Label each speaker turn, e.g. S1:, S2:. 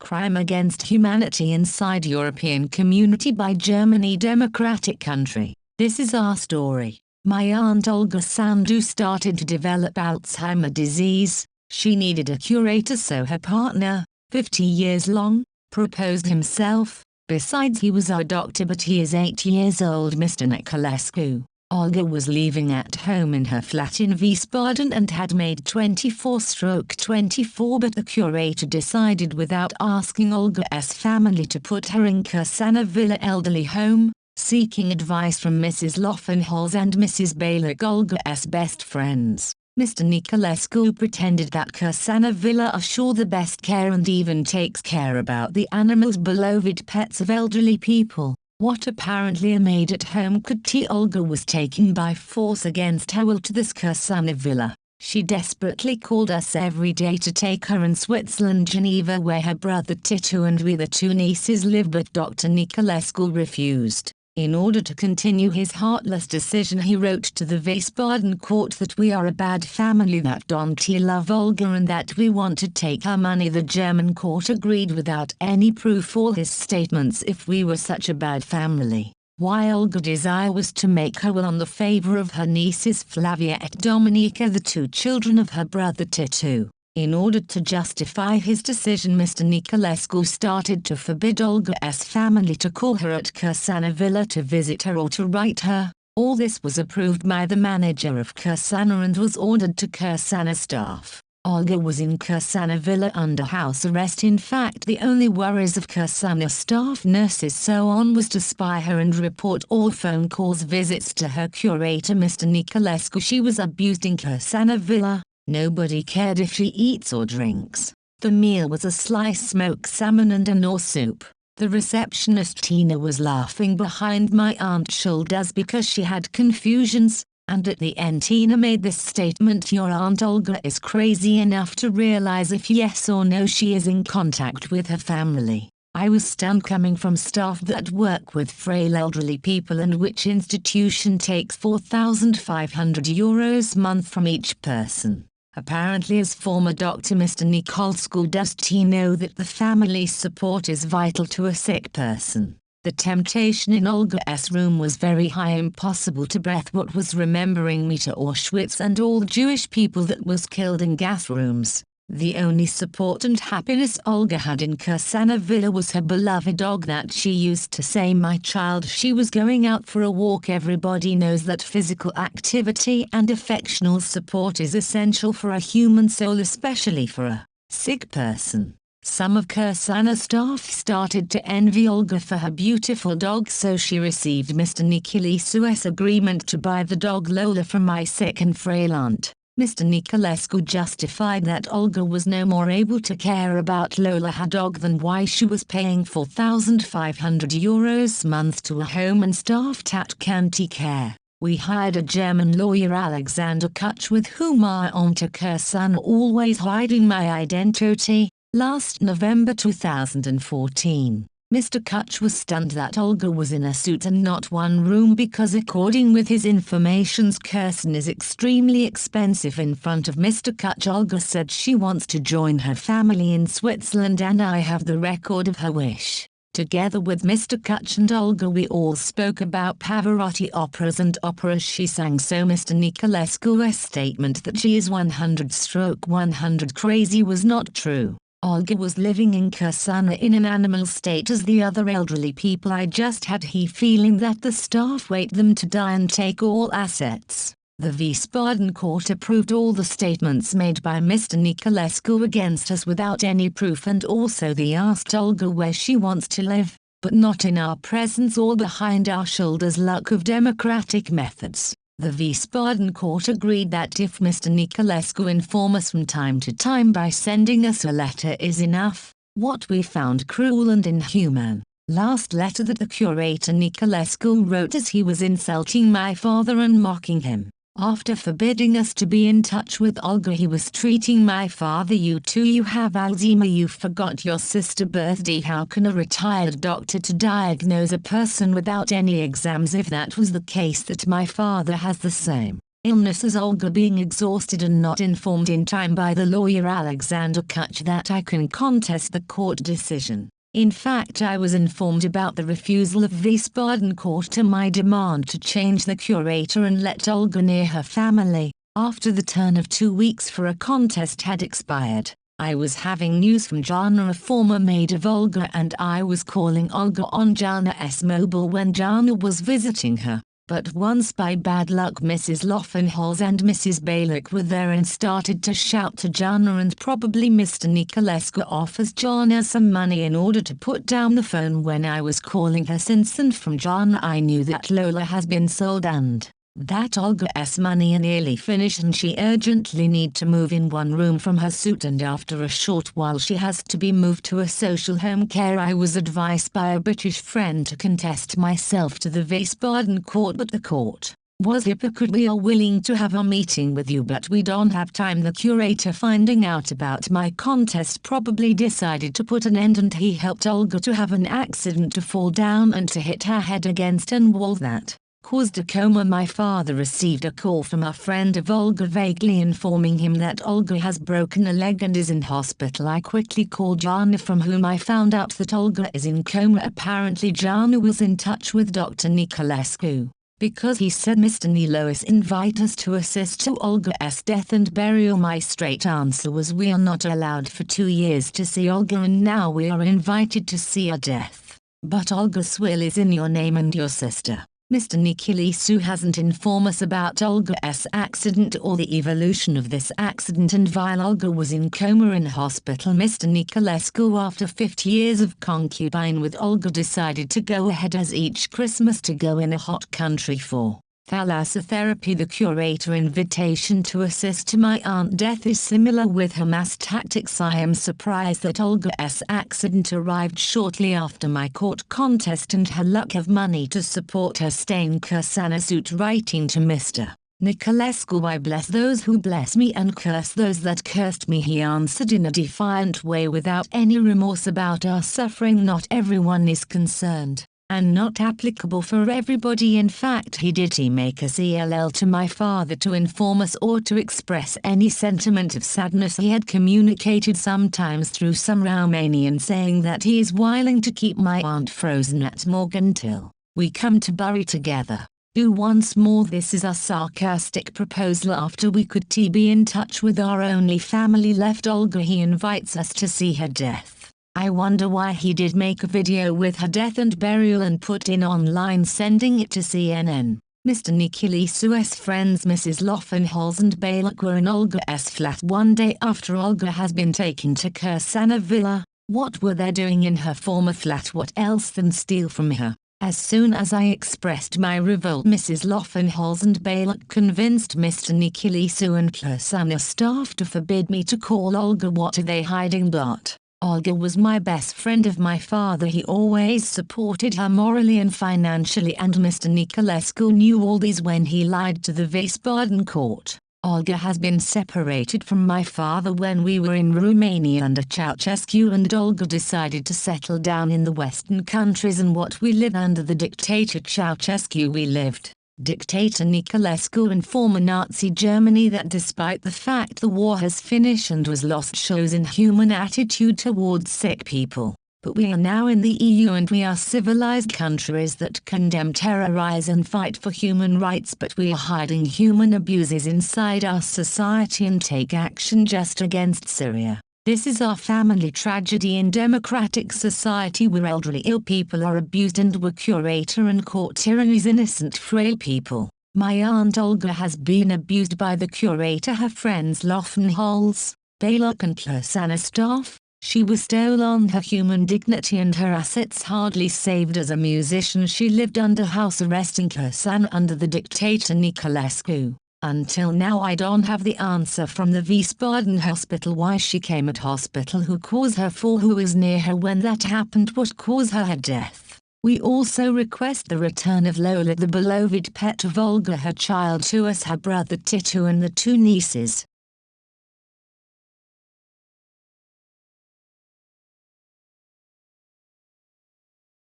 S1: Crime against humanity inside European community by Germany democratic country. This is our story. My aunt Olga Sandu started to develop Alzheimer's disease. She needed a curator, so her partner, 50 years long, proposed himself. Besides, he was our doctor, but he is 8 years old, Mr. Niculescu. Olga was living at home in her flat in Wiesbaden and had made 24/24, but the curator decided without asking Olga's family to put her in Kursana Villa elderly home. Seeking advice from Mrs. Loffenholz and Mrs. Baylor, Olga's best friends, Mr. Niculescu pretended that Kursana Villa assure the best care and even takes care about the animals, beloved pets of elderly people. What apparently a maid at home could see, Olga was taken by force against her will to this Kursana Villa. She desperately called us every day to take her in Switzerland, Geneva, where her brother Tito and we the two nieces live, but Dr. Niculescu refused. In order to continue his heartless decision, he wrote to the Wiesbaden court that we are a bad family, that don't love Olga, and that we want to take her money. The German court agreed without any proof all his statements. If we were such a bad family, why Olga's desire was to make her will on the favor of her nieces Flavia and Dominika, the two children of her brother Tito. In order to justify his decision, Mr. Niculescu started to forbid Olga's family to call her at Kursana Villa, to visit her or to write her. All this was approved by the manager of Kursana and was ordered to Kursana staff. Olga was in Kursana Villa under house arrest. In fact, the only worries of Kursana staff, nurses, so on, was to spy her and report all phone calls, visits to her curator, Mr. Niculescu. She was abused in Kursana Villa. Nobody cared if she eats or drinks. The meal was a sliced smoked salmon and a Knorr soup. The receptionist Tina was laughing behind my aunt's shoulders because she had confusions, and at the end Tina made this statement: "Your Aunt Olga is crazy enough to realize if yes or no she is in contact with her family." I was stunned, coming from staff that work with frail elderly people and which institution takes €4,500 a month from each person. Apparently, as former doctor Mr. Niculescu, does he know that the family support is vital to a sick person. The temptation in Olga's room was very high, impossible to breathe. What was remembering me to Auschwitz and all the Jewish people that was killed in gas rooms. The only support and happiness Olga had in Kursana Villa was her beloved dog that she used to say, "My child." She was going out for a walk. Everybody knows that physical activity and affectional support is essential for a human soul, especially for a sick person. Some of Kursana staff started to envy Olga for her beautiful dog, so she received Mr. Niculescu's agreement to buy the dog Lola from my sick and frail aunt. Mr. Niculescu justified that Olga was no more able to care about Lola, her dog, than why she was paying €4,500 a month to a home and staffed at county care. We hired a German lawyer, Alexander Kutch, with whom I went to Kursana, always hiding my identity. Last November 2014. Mr. Kutch was stunned that Olga was in a suite and not one room, because according with his information, Kursana is extremely expensive. In front of Mr. Kutch, Olga said she wants to join her family in Switzerland, and I have the record of her wish. Together with Mr. Kutch and Olga, we all spoke about Pavarotti operas and operas she sang. So Mr. Niculescu's statement that she is 100/100 crazy was not true. Olga was living in Kursana in an animal state as the other elderly people. I just had the feeling that the staff wait them to die and take all assets. The Wiesbaden court approved all the statements made by Mr. Niculescu against us without any proof, and also they asked Olga where she wants to live, but not in our presence or behind our shoulders. Luck of democratic methods. The Wiesbaden court agreed that if Mr. Niculescu inform us from time to time by sending us a letter is enough. What we found cruel and inhuman. Last letter that the curator Niculescu wrote as he was insulting my father and mocking him. After forbidding us to be in touch with Olga, he was treating my father. "You too, you have Alzheimer, you forgot your sister's birthday. How can a retired doctor to diagnose a person without any exams? If that was the case, that my father has the same." illnesses. Olga being exhausted and not informed in time by the lawyer Alexander Kuch that I can contest the court decision. In fact, I was informed about the refusal of Wiesbaden court to my demand to change the curator and let Olga near her family, after the turn of 2 weeks for a contest had expired. I was having news from Jana, a former maid of Olga, and I was calling Olga on Jana's mobile when Jana was visiting her. But once by bad luck Mrs. Loffenholz and Mrs. Balick were there and started to shout to Jana, and probably Mr. Niculescu offers Jana some money in order to put down the phone when I was calling her since, and from Jana I knew that Lola has been sold and that Olga's money are nearly finished and she urgently need to move in one room from her suite, and after a short while she has to be moved to a social home care. I was advised by a British friend to contest myself to the Wiesbaden court, but the court was hypocrite. We are willing to have a meeting with you, but we don't have time. The curator, finding out about my contest, probably decided to put an end, and he helped Olga to have an accident, to fall down and to hit her head against an wall that caused a coma. My father received a call from a friend of Olga vaguely informing him that Olga has broken a leg and is in hospital. I quickly called Jana, from whom I found out that Olga is in coma. Apparently Jana was in touch with Dr. Niculescu, because he said Mr. Nilois invite us to assist to Olga's death and burial. My straight answer was we are not allowed for 2 years to see Olga, and now we are invited to see her death. But Olga's will is in your name and your sister. Mr. Niculescu hasn't informed us about Olga's accident or the evolution of this accident, and while Olga was in coma in hospital, Mr. Niculescu, after 50 years of concubine with Olga, decided to go ahead as each Christmas to go in a hot country for thalassotherapy. The curator invitation to assist to my aunt death is similar with her mass tactics. I am surprised that Olga's accident arrived shortly after my court contest and her lack of money to support her stay in Kursana suit. Writing to Mr. Niculescu, I bless those who bless me and curse those that cursed me. He answered in a defiant way without any remorse about our suffering. Not everyone is concerned, and not applicable for everybody. In fact, he did make a CLL to my father to inform us or to express any sentiment of sadness he had communicated sometimes through some Romanian, saying that he is willing to keep my aunt frozen at morgue until we come to bury together. Do once more. This is a sarcastic proposal after we could be in touch with our only family left, Olga. He invites us to see her death. I wonder why he did make a video with her death and burial and put in online, sending it to CNN. Mr. Niculescu's friends Mrs. Loffenholz and Balick were in Olga's flat one day after Olga has been taken to Kursana Villa. What were they doing in her former flat? What else than steal from her? As soon as I expressed my revolt, Mrs. Loffenholz and Balick convinced Mr. Niculescu and Kursana staff to forbid me to call Olga. What are they hiding? But Olga was my best friend of my father. He always supported her morally and financially, and Mr. Niculescu knew all these when he lied to the Wiesbaden court. Olga has been separated from my father when we were in Romania under Ceausescu, and Olga decided to settle down in the Western countries, and what we lived under the dictator Ceausescu we lived. Dictator Niculescu and former Nazi Germany, that despite the fact the war has finished and was lost, shows inhuman attitude towards sick people. But we are now in the EU and we are civilized countries that condemn, terrorize and fight for human rights, but we are hiding human abuses inside our society and take action just against Syria. This is our family tragedy in democratic society where elderly ill people are abused and where curator and court tyrannies innocent frail people. My aunt Olga has been abused by the curator, her friends Loffenholz, Balick and Kursana staff. She was stolen her human dignity and her assets, hardly saved. As a musician she lived under house arrest in Kursana under the dictator Niculescu. Until now I don't have the answer from the Wiesbaden hospital why she came at hospital, who caused her fall, who was near her when that happened, what caused her death. We also request the return of Lola, the beloved pet of Olga, her child, to us, her brother Titu and the 2 nieces.